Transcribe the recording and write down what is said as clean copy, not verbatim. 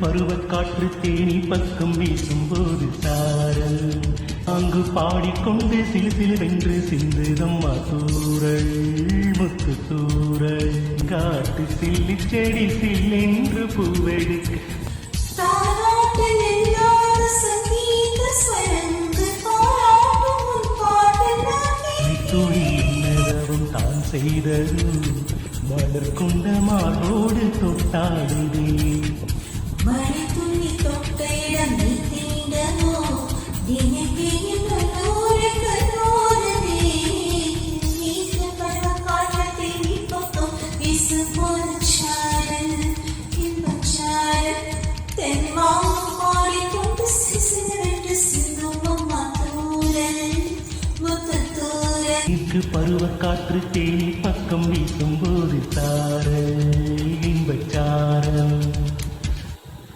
பருவக்காற்று தேனி பக்கம் வீசும்போது சாரல் அங்கு பாடிக்கொண்டு சிலு சிலுவென்று சிந்துதம்மா தூரல் முத்து தூரல் காட்டு சில்லி செடி சில்லென்று பூவெடுக்க துணி என்னதவும் தான் செய்தது மலர் கொண்ட மார்போடு தொட்டாடுதே மழை துணி தொட்ட இடம் நீ தீண்டமோ பருவக்காற்று தேனி பக்கம் வீசும்போது தார